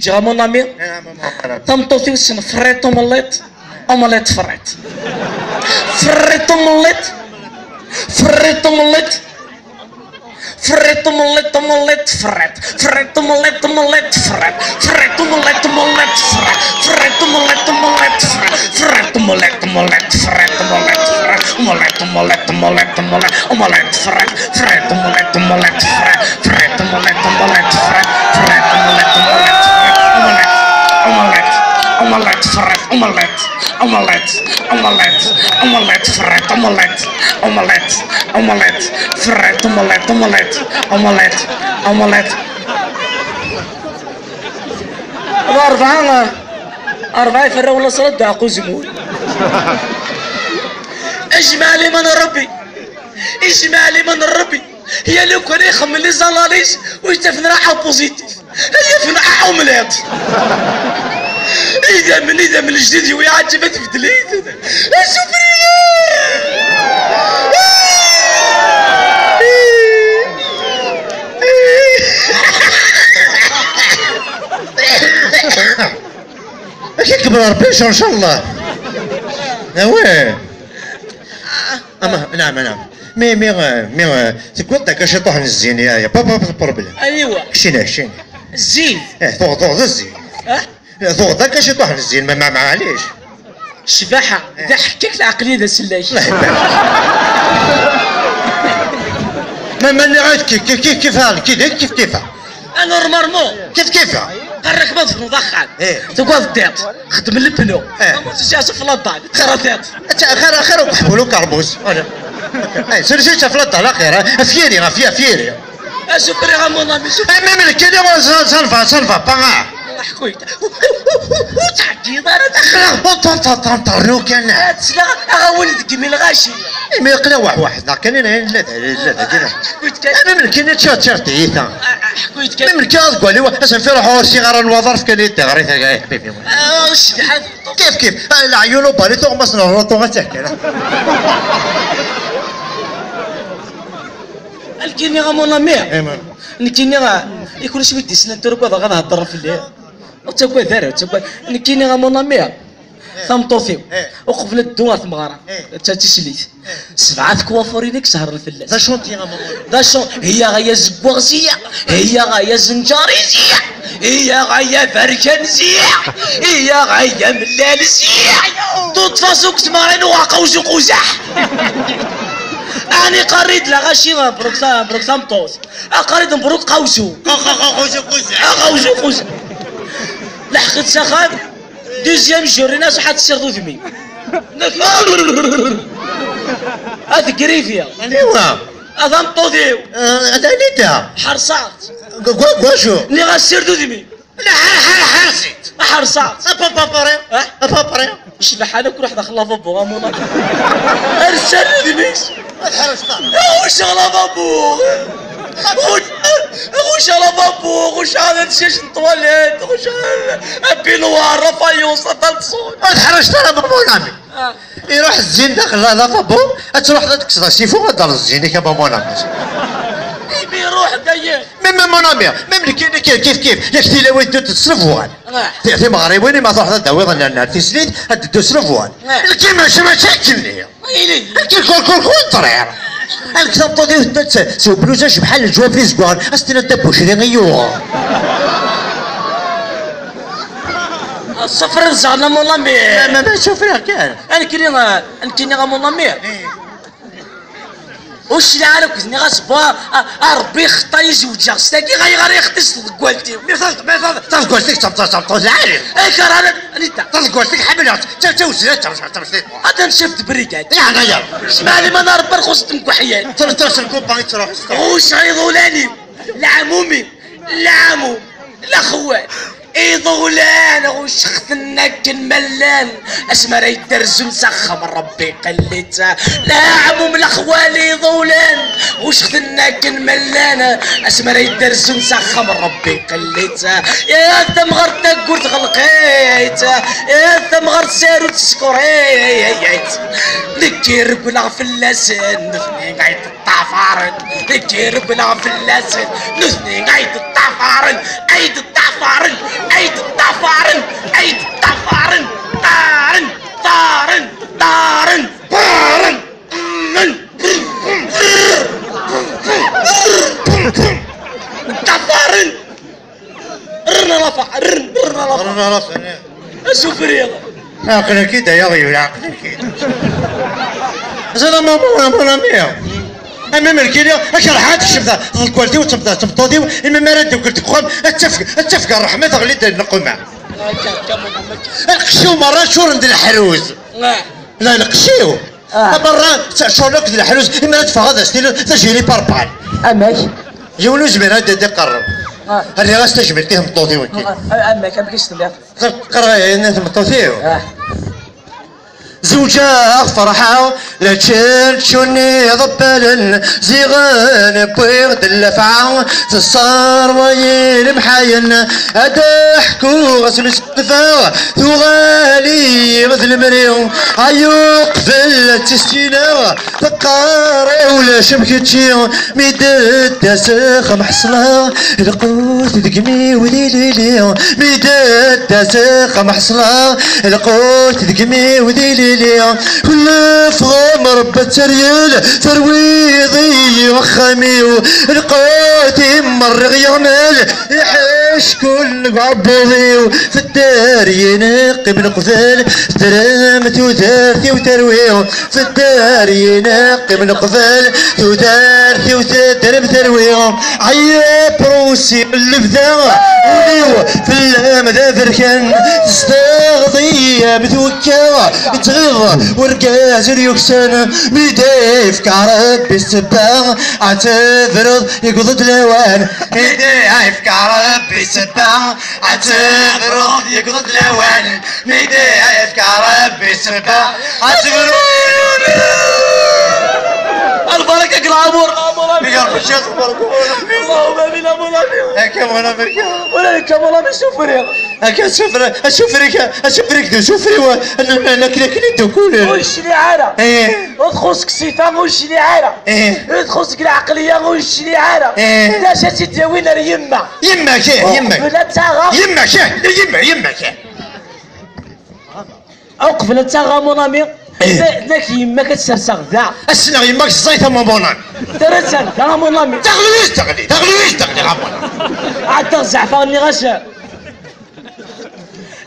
جا مون امي تمطوطي وسن فريط اومليط اومليط فريط فريط اومليط فريط اومليط فريط اومليط اومليط فريط فريط اومليط اومليط فريط فريط اومليط اومليط فريط فريط اومليط اومليط فريط فريط اومليط اومليط فريط اومليط اومليط اومليط اومليط اومليط اومليط فريط فريط اومليط اومليط فريط فريط اومليط اومليط فريط فريط اومليط اومليط اومليط اومليط فريط اومليط اومليط اومليط اومليط فريط اومليط اومليط اومليط فريط اومليط اومليط اومليط اومليط أربعة يفرقوا ولا صلاة دعقوا زمول اجمالي من ربي اجمالي من ربي هي لو كان يخمم لي زلاليس ويتفن راحة بوزيتيف هي في راحة مليط إذا من الجديد ويعجبت في دليت شوفني كبر ربي ان شاء الله. وين نعم تقول داك شي طوح الزين يا بابا بروبليم. ايوا شنو الزين ضوض الزين ضوض داك شي طوح الزين ما معليش شباحة دا حكيك العقلية دا سلاش ما نعود كيف نورمالمون كيف قرك ما تنضخم تقعد الديط خدم البنو ما تجيش في لطان خرطيط خير وحبولو كربوس سير في لطان لا خير فيري سوبري غامون امي مي كده سالفا بان حكويت وتعدي دار تنطرو كان تسلا اغا ولد كمي الغاشي ما يقلا واحد كان لا انا من كنا تشرتي حكويت كان من كان قال لي اسم في روحو صغار الوظف كان يدغري يا حبيبي شحال كيف العيون بالي تغمس نروطو تحكي الكيني غامون امي نكيني يكون شويه تسنن تركو غنهضر في الليل وتاكل ذره تاكل نكيني غامون امي ثمطوفيو وقبل الدواء ثمغاره تسليت 7 كوافورينك شهر الفلاس ذا شونتي غامون ذا شون هي غايه زبوغزيه هي غايه زنجاريزيه هي غايه فركنزيه هي غايه ملالزيه توت فاسوك تمارين وقوزو قزح أنا قريت لا غاشي بروكسام طوس قريت مبروك قوسو قوسو لحقت سخان دوزيام جوري ناس حد السردو ذمي هذا كريفيا ايوا هذا مطوذيو هذا نيتا حرصات شو اللي غاسردو ذمي لا حرصيت حرصات باباري شبح انا كل واحد خلاف ابو غامونا ارسل ذميس وش غلاف ابو وش غلاف ابو وش هذا الشيش الطواليت وش ابي نوار رفايو سطلت صوت تحرجت انا بابونامي يروح الزين داخل لافابو تروح تكسر سيفو غدار الزين كا بابونامي يروح داير من منامي كيف ياك تيلاوين تصرفوان في مغربي ما تروح تداوي ظن تسليت تصرفوان كيما مشاكل كل طريق الكتاب طودي سو بلوزاش بحال الجواب في زبان استنا تبوشري غيوه الصفر زعنا مولامي ما شوفيها كان انا كيني غا مولامي وش اللي عارف كني غاصبا ربي خطا يزوجها ستاكي غير يختص قولتي ما تقولتك تطول عارف كرهنا انت تقولتك حملات توزنت هذا نشفت بريكات يعني يا شمالي ما نهرب برخص تنكحيان ترى الكوبا تروح وش عيضولاني لعمومي لعمو الاخوان ايضولان وش خذناك الملان اسمع راه يدرز مسخم ربي قليتها لا عموم الاخوان ايضولان وش خذناك الملان اسمع راه يدرز مسخم ربي قليتها يا ثمغرت قلت غلقيتها يا ثمغرت سارو تسكريت نكير بلا فلاسن نثني قايد الطعفارن نكير بلا فلاسن نثني قايد الطعفارن عيد الطعفارن عيد رنا رفع رنا رفع اشوف رياض عقلك كده يا غير عقلك كده زعما ما ميا اما مركيليا شرحات شفت الكواليتي وتبطودي اما مراد قلت خوم اتفق الرحمه تغلي النقمه القشيو مرة شور ندير الحروز لا القشيو برا شورك ديال الحروز اما تفا هذا ستيل تجيلي باربال اماك يولو زبير هذا قرب هذه غاس تجبر فيه مطوطي وكي اماك ما كاينش تمام قرا انت مطوطي زوجة فرحة لا تشوني ضبال زيغان بويغ دلفعة تصار وين محاين ادحكو غسم السفا ثغالي غذ المريو عيوق في التسكينة فقاري ولا شبكتشي ميدد تاسخ محصلة القوت دقمي وليلي ميدد تاسخ محصلة القوت دقمي وليلي كل فغم ربة تريل ترويضي وخمي القوتي مر يغمل يحش كل عبوضي في الدار ينقي من قفل درامت وثارثي وتروي في الدار ينقي من قفل وثارثي وتدرم تروي عيا بروسي اللبذا وليو في اللام فركان تستغضي متوكا تغيظ ورقاز اليكسان ميدايف كعرب بالسباغ عتفرض يقضد لوان ميدايف كعرب بالسباغ عتفرض يقضد لوان ميدايف كعرب بالسباغ عتفرض البركه كالعمر بقى الشيخ بركو اللهم امين ابو الامين هكا وانا بركا ولا لك والله ما شوفري هكا اشوفريك شوفري انا كلي دوكول وش لي عاره ادخلك الصفه وش لي عاره ادخلك العقليه وش لي عاره لا شاتي تداوينا اليمه يمك بلا تاغا يمك اوقف لا تاغا مون امي ذاك يما كتسرسغ ذا السنة يماك الزيت مون بونان ترسل ذا مون امي تغلي غابون عاد الزعفرني غشا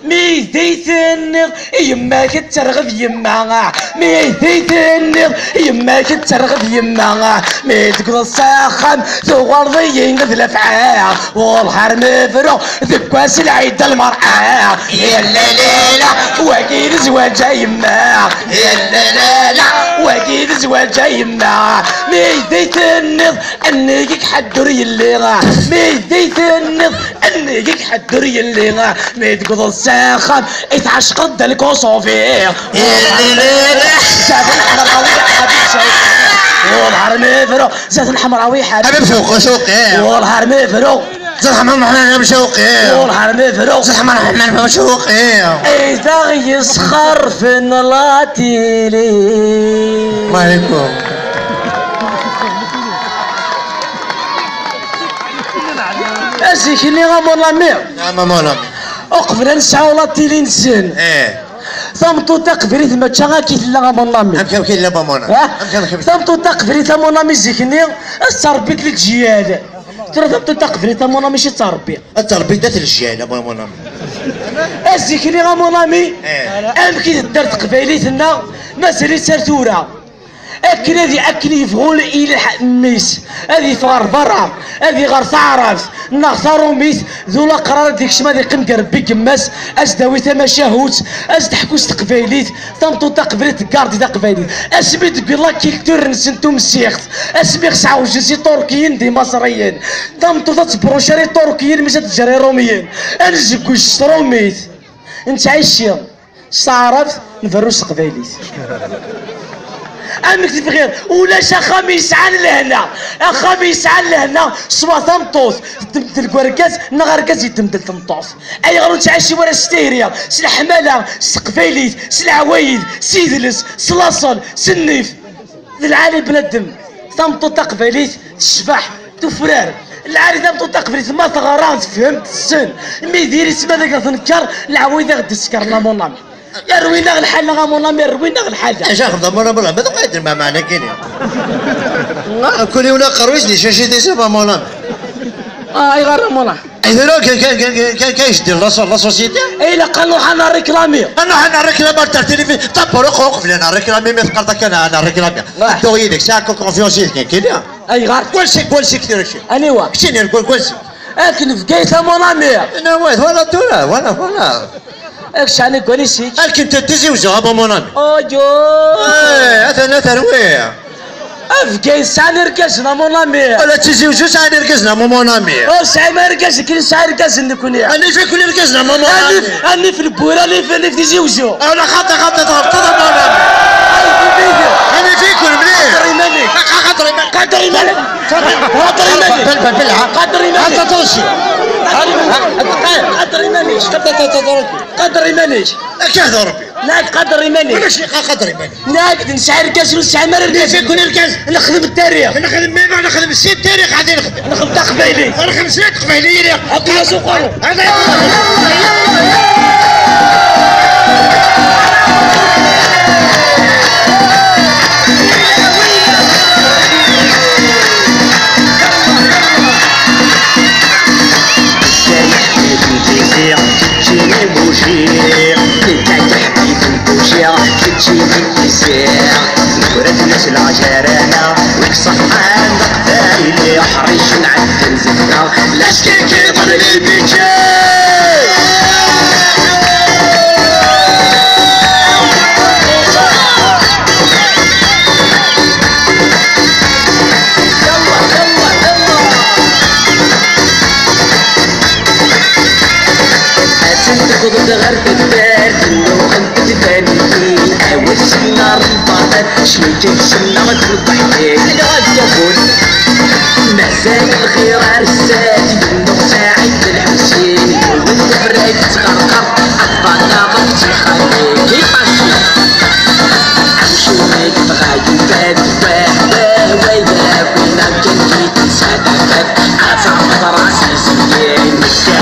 ميديت النغ يما كترغب يما ميديت النغ يما كترغب يما ميتقض الساخن ثغر ضيين قد الافعال والحرم فرو ذكواس العيد المرأة يا الليلة واكيد زواجها يما يا الليلة واكيد زواجها يما ميديت النغ انك حدر يلي ميديت النغ انك حدر يلي ميتقض الساخن اتعشق قد الكوصوفي زاد الحمراوي حبيب شوقي والحرمي فرو زاد الحمراوي حبيب شوقي والحرمي فرو زاد حمام شوقي والحرمي فرو زاد حمام شوقي اذا يسخر في نلاتيلي ما يكون ازيكني غامون لامير مامون اقبل نسعى ولا تيلي نسن ثمتو تقفري ثم تشغا كي تلا مون لامي هم كاين لا مامونا ثمتو تقفري ثم مون لامي زيكني التربيت للجيال ترى ثمتو تقفري ثم مون لامي شي تربيه التربيه دات الجيال مامونا ازيكني غا مون لامي ام كي درت قبايليتنا مازال سرتوره اكل هذه اكل يفغول الى ميس هذه فغار برا هذه غير تعرف نختارو ميس ذولا قرار ديك شما ديك قمقر بكماس اش داوي تما شاهوت اش تحكوش تقبايليت تمطو تقبليت كاردي تقبايليت اسمي تقول لك كيلتور نسنتو مسيخت اسمي خسعه وجزي تركيين دي مصريين تمطو تتبروشاري تركيين مش تجري روميين انزكو شروميت انت عايشين تعرف نفروش تقبايليت امك تبغير ولا شا خميس عن لهنا خميس عن لهنا سوا ثمطوط تمثل كوركاز نغركاز يتمثل ثمطوط اي غير تعيشي ورا ستيريا سلحماله سقفيليت سلعوايد سيدلس سلاصل سنيف العالي بنادم ثمطوط تقفيليت الشفاح تفرار العالي ثمطوط تقفيليت ما ثغرات فهمت السن مي ديري سما ذاك تنكر العوايد غد السكر لا مونامي يا روينا الحال غامونا مي روينا الحال اش اخذ مولا مولا ما تقدر ما معنى كاين كل ولا قرويش لي شاشي دي سبا مولا اي غير مولا إذا كايش دير لا سوسيتي؟ اي لا قالوا حنا ريكلامي. أنا ريكلامي تاع التلفزيون، طب وقف لي أنا ريكلامي ما تقدر أنا ريكلامي. تو يدك ساعة كونفيونسيت كاين. اي غار. كلشي كثير شي. أني وا. شنو نقول كلشي؟ لكن في كيسة مونامي. أنا واحد ولا تولا ولا. اكش أنا كونيسي. لكن تتزوجوا أبا مونامي. أوجو. أنا ترويع. في كيسة نركزنا مونامي. ولا تزوجوا ساعة نركزنا مونامي. أو ساعة ما ركز كل ساعة ركز نكوني. أنا في كل ركزنا مونامي. أنا في البورة اللي في تزوجوا. أنا خاطر تضرب مونامي. أنا فيكم مليح. قدري مالك. قدري مالك. قدري مالك. قدري مالك. قدري مالك. أنت توصي. قدري مالك. قدري مالك. كيف ضربي؟ لا قدري مالك. ولا شيء قدري مالك. لا نسعى ركاز ونسعى ما ركاز. فيكم الكاز. نخدم التاريخ. نخدم السيد التاريخ عادي نخدم. نخدم تقبيلي. نخدم سيد قبيلي. أقول سوقه. تجيني بوشيع تاع حبيب البوشيع تجيني التسيع نورد الناس العجرانة ويك صحان قبايلي حريش نعدل زفنا لاش كيضل لي بيجي تقضي غرب البارد وانت تفاني اول سنة رباطات شنو تنسنا غتوضحتي انا غتقول مازال الخير عرساتي منو سعيد الحسين والفرايد تقرقر البطاقة تخلي كيفاش عمشوني بغايو باب ويا وينا كان كي تسعدك عفا راسي سنين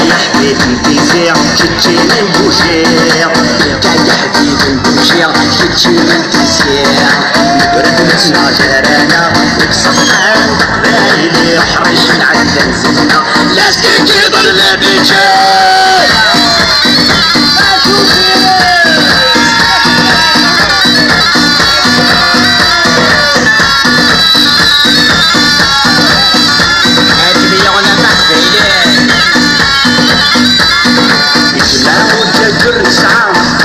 يا حبيبي البيزيع تجيني البوشيع يا حبيبي البوشيع تجيني البيزيع نبرد نسنا جرانا وكسرنا قبايلي حريش نعدل زفنا لازم كيضل بيجي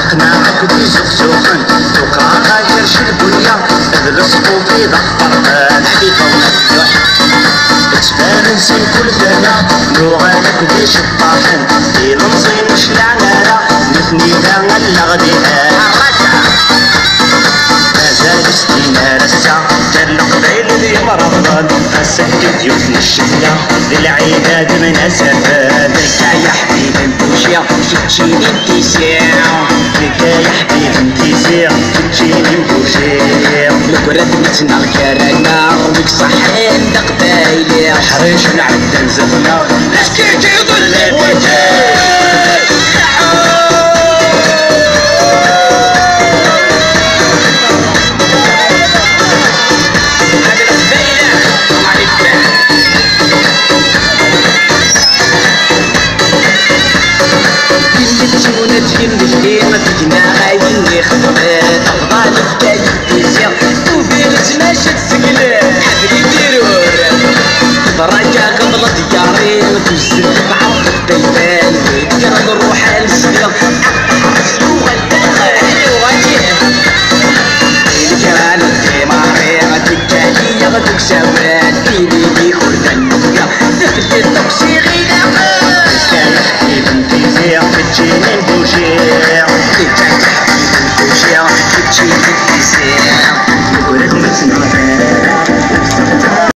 اقناعك بزخزوخن تقرا غير شربويا اذلصقو في ضغط الحديثة ونفتح تبان نسين كل ثنا نوغالك دي شطاحن في المصين شلعنانا نثني ذا اللغديها مازال ستينا رسا دار القبيل ذي مرضان السهل ديوث الشفلة للعباد من اسفاد لك يا حبيبي البوشيا تجيني التيسيع لك يا حبيبي التيسيع تجيني البوشيا نكرد نتنا الكرانا ويك صحين دقبايلي حريش نعد نزفنا لسكي تيضل بيتي ما فينا غايين خدمات أفضل فكاية تيزيغ وبيرتنا شد سقلات حبلي ديرور براجع قبل ديارين وزن بعرض البيبان ويتكرم نروح للسقلة أحرس وغلتاخر وغاتيه الكران الدماري غتكالية غدوك سوان إيدي كل النبيا تفلت التوكسي غينا يا حبيب انتيزيع تجيني البوشيع تجيني